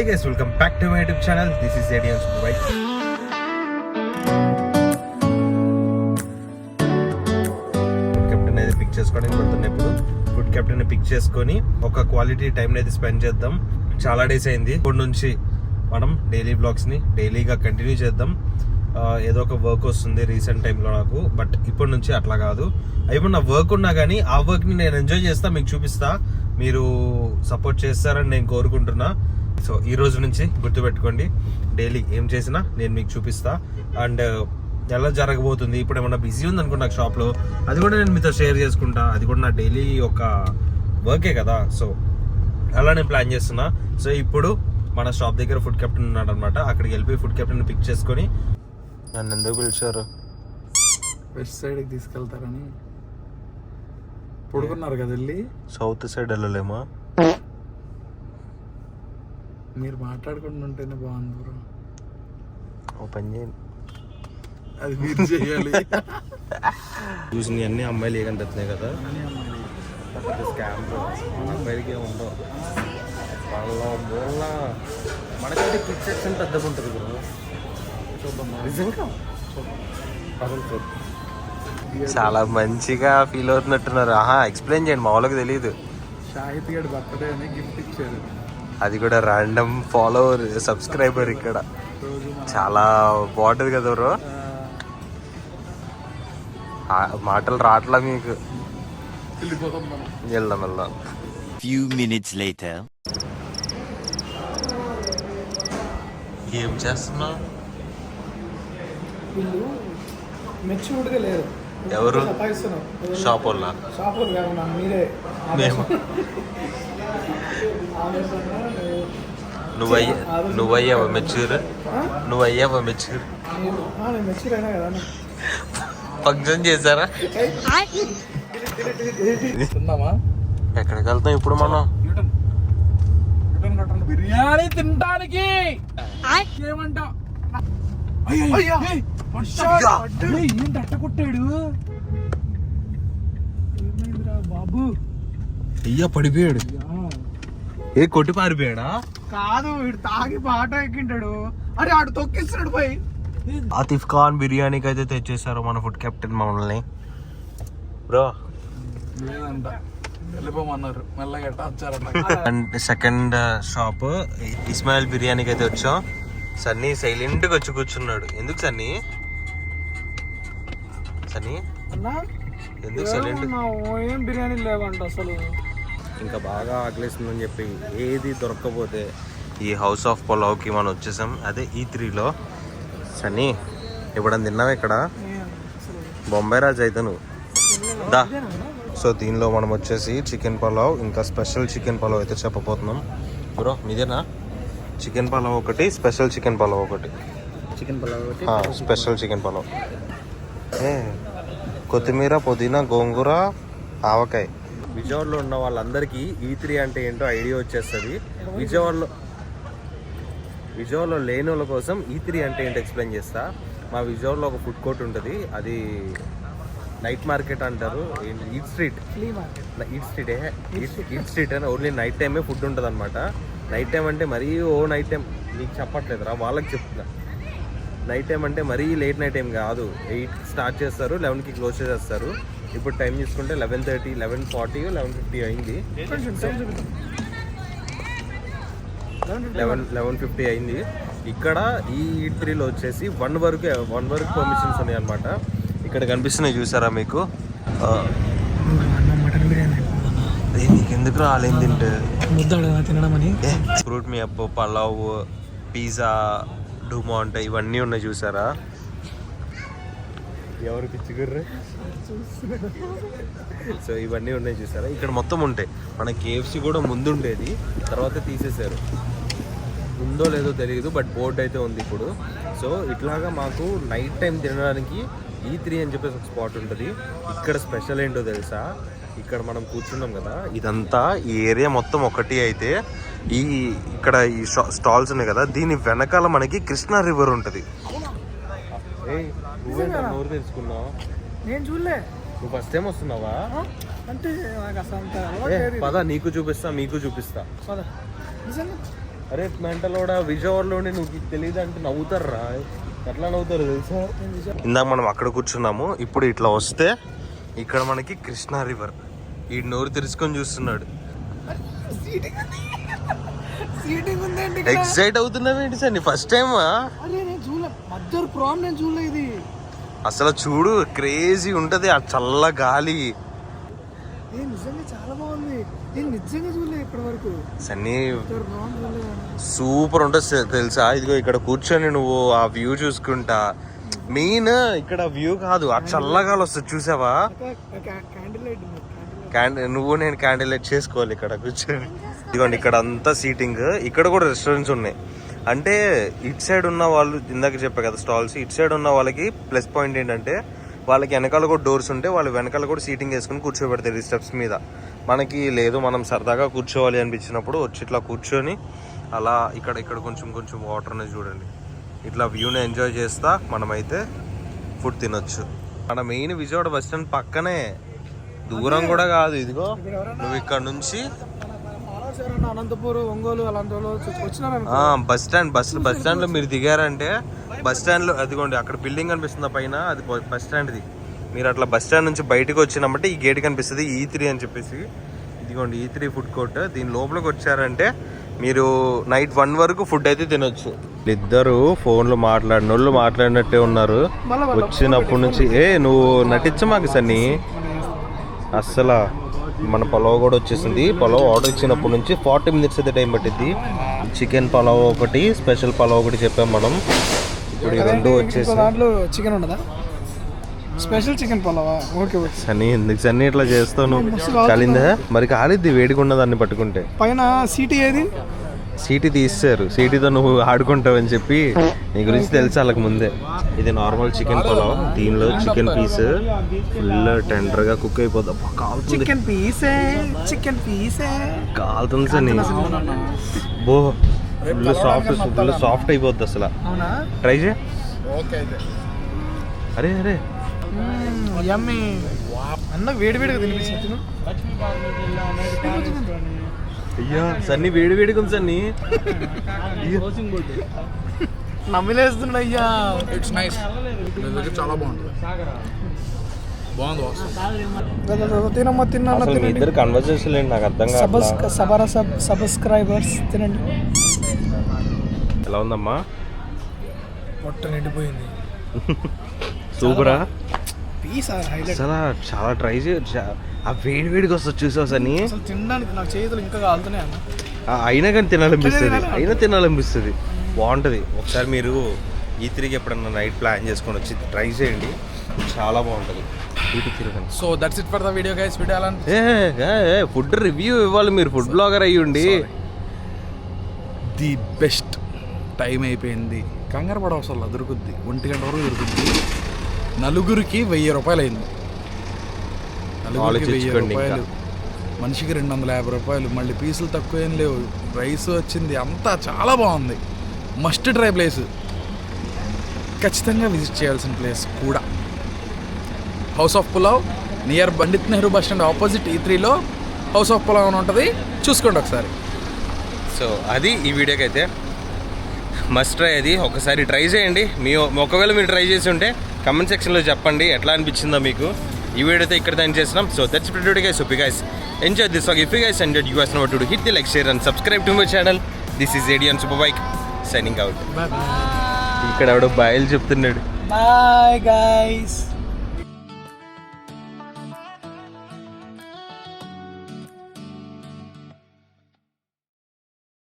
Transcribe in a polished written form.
Hey guys, welcome back to my YouTube channel. This is Eddie and Super Bike. Food captain అయితే pick చేసుకోవడానికి వెళ్తున్నప్పుడు food captain pick చేసుకొని ఒక quality time అయితే spend చేద్దాం. చాలా డేస్ అయింది. ఇప్పటి నుంచి మనం డైలీ బ్లాగ్స్ ని డైలీగా కంటిన్యూ చేద్దాం. ఏదో ఒక వర్క్ వస్తుంది రీసెంట్ టైంలో నాకు, బట్ ఇప్పటి నుంచి అట్లా కాదు. అయిపోయి నా వర్క్ ఉన్నా కానీ ఆ వర్క్ ని నేను ఎంజాయ్ చేస్తా, మీకు చూపిస్తా. మీరు సపోర్ట్ చేస్తారని నేను కోరుకుంటున్నా. సో ఈ రోజు నుంచి గుర్తుపెట్టుకోండి, డైలీ ఏం చేసినా నేను మీకు చూపిస్తా. అండ్ ఎలా జరగబోతుంది, ఇప్పుడు ఏమన్నా బిజీ ఉంది అనుకో నాకు షాప్లో, అది కూడా నేను మీతో షేర్ చేసుకుంటా. అది కూడా నా డైలీ ఒక వర్కే కదా. సో అలా నేను ప్లాన్ చేస్తున్నా. సో ఇప్పుడు మన షాప్ దగ్గర ఫుడ్ కెప్టెన్ ఉన్నాడు అనమాట. అక్కడికి వెళ్ళిపోయి ఫుడ్ కెప్టెన్ పిక్ చేసుకొని, నన్ను ఎందుకు పిలిచారు? వెస్ట్ సైడ్కి తీసుకెళ్తారని పడుకున్నారు కదా. వెళ్ళి సౌత్ సైడ్ వెళ్ళలేమా? మీరు మాట్లాడుకుంటూ ఉంటేనే బాగుంది బ్రో. ఓ పని చేయండి, అది మీరు చేయాలి. చూసిన అన్ని అమ్మాయిలు ఏకంటున్నాయి కదా. స్కామ్ అమ్మాయిలకి ఉండవు. వాళ్ళ మూల మనకైతే కిడ్ సెక్షన్ పెద్దగా ఉంటుంది బ్రో. నిజంగా చాలా మంచిగా ఫీల్ అవుతున్నట్టున్నారు. ఎక్స్ప్లెయిన్ చేయండి, మా వాళ్ళకి తెలియదు. షాహిద్ గడ్ బర్త్డే అని గిఫ్ట్ ఇచ్చారు. అది కూడా ర్యాండమ్ ఫాలోవర్ సబ్స్క్రైబర్. ఇక్కడ చాలా బాగుంటుంది కదా బ్రో. మాటలు రావట్లా మీకు. వెళ్దాం వెళ్దాం. Few minutes later. ఏం చేస్తున్నావు? వీళ్ళు మెచ్యూర్డ్గా లేరు. ఎవరు? షాప్ వాళ్ళ? షాప్ వాళ్ళు కాకుండా మీరే. మేము నువ్వయ్యావా మెచ్యూర్? నువ్వయ్యావా మెచ్యూర్? నేను మెచ్యూర్ అయినా కదా. ఫంక్షన్ చేశారా? తిందామా? ఎక్కడికి వెళ్తాం ఇప్పుడు మనం? బిర్యానీ తినడానికి ఏమంటా? ఏంటి అట్ట కొట్టాడు? ఏమైందిరా బాబు? అయ్యా పడిపోయాడు. ఏ కొట్టి పారిపోయాడా? కాదు, వీడు తాగి బాట ఎక్కింటాడు. అరే ఆడు తొక్కిస్తున్నాడు పోయి. ఆతిఫ్ ఖాన్ బిర్యానీకి అయితే తెచ్చేసారు మన ఫుడ్ కెప్టెన్ మమ్మల్ని. బ్రో లేదంట, వెళ్ళిపోమన్నారు. మెల్లగా వచ్చారంట. అండ్ సెకండ్ షాప్ ఇస్మాయిల్ బిర్యానీకి అయితే వచ్చాం. సన్నీ సైలెంట్గా వచ్చి కూర్చున్నాడు. ఎందుకు సన్నీ? సన్నీ ఎందుకు సైలెంట్? ఏం బిర్యానీ లేవంట అసలు. ఇంకా బాగా ఆకలిస్తుందని చెప్పి ఏది దొరక్కపోతే ఈ హౌస్ ఆఫ్ పులావ్కి మనం వచ్చేసాం. అదే E3లో. సన్నీ ఎప్పుడన్నా తిన్నావు ఇక్కడ? బొంబాయి రాజు అయితే నువ్వు దా. సో దీనిలో మనం వచ్చేసి చికెన్ పలావ్, ఇంకా స్పెషల్ చికెన్ పలావ్ అయితే చెప్పబోతున్నాం. బ్రో మీదేనా? చికెన్ పలావ్ ఒకటి, స్పెషల్ చికెన్ పలావ్ ఒకటి. Chicken pulao, special chicken pulao. కొత్తిమీర, పుదీనా, గోంగూర, ఆవకాయ. విజయవాడలో ఉన్న వాళ్ళందరికీ E3 అంటే ఏంటో ఐడియా వచ్చేస్తుంది. విజయవాడలో లేని వాళ్ళ కోసం E3 అంటే ఏంటో ఎక్స్ప్లెయిన్ చేస్తా. మా విజయవాడలో ఒక ఫుడ్ కోర్ట్ ఉంటుంది. అది నైట్ మార్కెట్ అంటారు. ఈట్ స్ట్రీట్ అని ఓన్లీ నైట్ టైమే ఫుడ్ ఉంటుంది అనమాట. నైట్ టైం అంటే మరీ నైట్ టైం నీకు చెప్పట్లేదురా, వాళ్ళకి చెప్తున్నా. నైట్ టైం అంటే మరీ లేట్ నైట్ టైం కాదు. 8 స్టార్ట్ చేస్తారు, 11కి క్లోజ్ చేసేస్తారు. ఇప్పుడు టైం చూసుకుంటే 11:30, 11:40, 11:50 అయింది. 11:50 అయింది. ఇక్కడ ఈ E3లో వచ్చేసి 1 వరకు పర్మిషన్స్ ఉన్నాయి అనమాట. ఇక్కడ కనిపిస్తున్నాయి చూసారా మీకు? మటన్ బిర్యానీ నీకు ఎందుకు రాలేం తింటే తినడం అని. ఫ్రూట్ మీ అప్పు, పలావ్, పిజ్జా, డూమాంట్ ఇవన్నీ ఉన్నాయి చూసారా? ఎవరు పిచ్చిగుర్రే? సో ఇవన్నీ ఉన్నాయి చూసారా? ఇక్కడ మొత్తం ఉంటాయి. మన KFC కూడా ముందు ఉండేది, తర్వాత తీసేశారు. ఉందో లేదో తెలియదు, బట్ బోర్డు అయితే ఉంది ఇప్పుడు. సో ఇట్లాగా మాకు నైట్ టైం తినడానికి E3 అని చెప్పేసి ఒక స్పాట్ ఉంటుంది. ఇక్కడ స్పెషల్ ఏంటో తెలుసా? ఇక్కడ మనం కూర్చున్నాం కదా, ఇదంతా ఈ ఏరియా మొత్తం ఒకటి అయితే ఇక్కడ ఈ స్టాల్స్ ఉన్నాయి కదా, దీని వెనకాల మనకి కృష్ణా రివర్ ఉంటుంది. నోరు తెలుసుకున్నావు? నేను చూడలే. నువ్వు ఫస్ట్ టైం వస్తున్నావా? అంటే పద, నీకు చూపిస్తా, మీకు చూపిస్తా. అరే మెంటలోడా విజయవాడలోనే నువ్వు తెలియదు అంటే నవ్వుతారా? ఎట్లా నవ్వుతారు తెలుసా? ఇందాక మనం అక్కడ కూర్చున్నాము, ఇప్పుడు ఇట్లా వస్తే ఇక్కడ మనకి కృష్ణా రివర్. ఈ నోరు తెరుచుకొని చూస్తున్నాడు. సీటింగ్ ఉందండి. ఎక్సైట్ అవుతున్నావేంటి సార్? నీ ఫస్ట్ టైమా? మధ్య ప్రామ్ నేను చూడలే ఇది. అసలు చూడు, క్రేజీ ఉంటది ఆ చల్ల గాలి. నిజంగా చాలా బాగుంది. నేను నిజంగా చూడలేదు ఇప్పటి వరకు. సన్నీ సూపర్ ఉంటుంది తెలుసా. ఇదిగో ఇక్కడ కూర్చొని నువ్వు ఆ వ్యూ చూసుకుంటా. మెయిన్ ఇక్కడ వ్యూ కాదు, ఆ చల్లగాలి వస్తుంది చూసావా? నువ్వు నేను క్యాండిల్ లైట్ చేసుకోవాలి ఇక్కడ కూర్చొని. ఇదిగోండి ఇక్కడ అంతా సీటింగ్. ఇక్కడ కూడా రెస్టారెంట్స్ ఉన్నాయి. అంటే ఇటు సైడ్ ఉన్న వాళ్ళు, ఇందాక చెప్పా కదా స్టాల్స్, ఇటు సైడ్ ఉన్న వాళ్ళకి ప్లస్ పాయింట్ ఏంటంటే వాళ్ళకి వెనకాల కూడా డోర్స్ ఉంటాయి. వాళ్ళు వెనకాల కూడా సీటింగ్ వేసుకుని కూర్చోబెడతారు ఈ స్టెప్స్ మీద. మనకి లేదు, మనం సరదాగా కూర్చోవాలి అనిపించినప్పుడు వచ్చి ఇట్లా కూర్చొని అలా ఇక్కడ కొంచెం వాటర్ అనేది చూడండి, ఇట్లా వ్యూని ఎంజాయ్ చేస్తా మనమైతే ఫుడ్ తినొచ్చు. మన మెయిన్ విజయవాడ బస్ స్టాండ్ పక్కనే, దూరం కూడా కాదు. ఇదిగో నువ్వు ఇక్కడ నుంచి అనంతపూర్, ఒంగోలు అలాంటి బస్ స్టాండ్ లో మీరు దిగారంటే బస్ స్టాండ్ లో అదిగోండి అక్కడ బిల్డింగ్ కనిపిస్తుంది పైన, అది బస్ స్టాండ్ది. మీరు అట్లా బస్ స్టాండ్ నుంచి బయటకు వచ్చినామంటే ఈ గేట్ కనిపిస్తుంది E3 అని చెప్పేసి. ఇదిగోండి E3 ఫుడ్ కోర్ట్. దీని లోపలికి వచ్చారంటే మీరు నైట్ 1 వరకు ఫుడ్ అయితే తినొచ్చు. ఇద్దరు ఫోన్లు మాట్లాడినట్టే ఉన్నారు వచ్చినప్పటి నుంచి. నువ్వు నటించ మాకు సన్ని. అస్సలు మన పలావ్ కూడా వచ్చేసింది. పలావ్ ఆర్డర్ ఇచ్చినప్పటి నుంచి 40 minutes అయితే టైం పట్టింది. చికెన్ పలావ్ ఒకటి, స్పెషల్ పలావ్ ఒకటి చెప్పాం మనం. ఇప్పుడు ఈ రెండు వచ్చేసి చికెన్ ఉండదా? స్పెషల్ చికెన్ పలావా? Okay okay. సన్నీ ఎందుకు సన్నీ ఇట్లా చేస్తాను? కాలిందా? మరి కాలిద్ది వేడిగా ఉన్నదాన్ని పట్టుకుంటే. పైన సీటీ ఏది? సీటీ తీస్తారు. సీటీతో నువ్వు ఆడుకుంటావని చెప్పి నీ గురించి తెలుసు వాళ్ళకి ముందే. ఇది నార్మల్ చికెన్ పలావ్. దీనిలో చికెన్ పీస్ ఫుల్ టెండర్ గా కుక్ అయిపోద్ది. చికెన్ పీస్ కాలుతుంది సన్నీ. బో ఫుల్ సాఫ్ట్ అయిపోద్ది అసలు. ట్రై చేయ. అరే అన్న వేడిగా తినిపిస్తుంది. అయ్యా సన్నీ వేడిగా ఉంది సన్నీ. నమ్మిలేస్తున్నా అయ్యా. It's nice. చాలా బాగుంటుంది. తిన్నా. మీ ఇద్దరు కన్వర్సేషన్ ఏంటి నాకు అర్థం కాదు. సబ్స్క్రైబర్స్ తినండి. ఎలా ఉందమ్మా? పొట్ట నిండిపోయింది. సూపరా? అసలు చాలా ట్రై చేయొచ్చు. ఆ వేడిగా వస్తుంది చూసావు సన్నీ. తినడానికి నాకు చేతులు ఇంకా కాలుతున్నాయి అన్న. అయినా కానీ తినాలనిపిస్తుంది. బాగుంటుంది. ఒకసారి మీరు E3కి ఎప్పుడన్నా నైట్ ప్లాన్ చేసుకొని వచ్చి ట్రై చేయండి, చాలా బాగుంటుంది. So that's it for the video guys. Food review ఇవ్వాలి మీరు, ఫుడ్ బ్లాగర్ అయ్యుండి. The best. టైం అయిపోయింది, కంగారు పడ అవసరం దొరుకుద్ది. 1 గంట వరకు దొరుకుద్ది. నలుగురికి 1000 రూపాయలు అయింది. నలుగురికి 1000 రూపాయలు, మనిషికి 250 రూపాయలు. మళ్ళీ పీసులు తక్కువ ఏం లేవు, రైస్ వచ్చింది, అంతా చాలా బాగుంది. మస్ట్ ట్రై ప్లేస్, ఖచ్చితంగా విజిట్ చేయాల్సిన ప్లేస్ కూడా. House of pulao near Pandit Nehru bus stand opposite E3లో హౌస్ ఆఫ్ పులావ్ అని ఉంటుంది. చూసుకోండి ఒకసారి. సో అది ఈ వీడియోకి అయితే మస్ట్ ట్రై. అది ఒకసారి ట్రై చేయండి. ఒకవేళ మీరు ట్రై చేసి ఉంటే కమెంట్ సెక్షన్లో చెప్పండి ఎట్లా అనిపించిందో మీకు. ఈ వీడియో అయితే ఇక్కడ దాన్ని చేస్తున్నాం. So that's it today guys. Hope you guys enjoy this vlog. If you guys enjoyed, you guys know what to do. Hit the like, share and subscribe to my channel. This is Aidan super bike signing out. ఇక్కడ ఎవడో బాయ్లు చెప్తున్నాడు. Bye guys.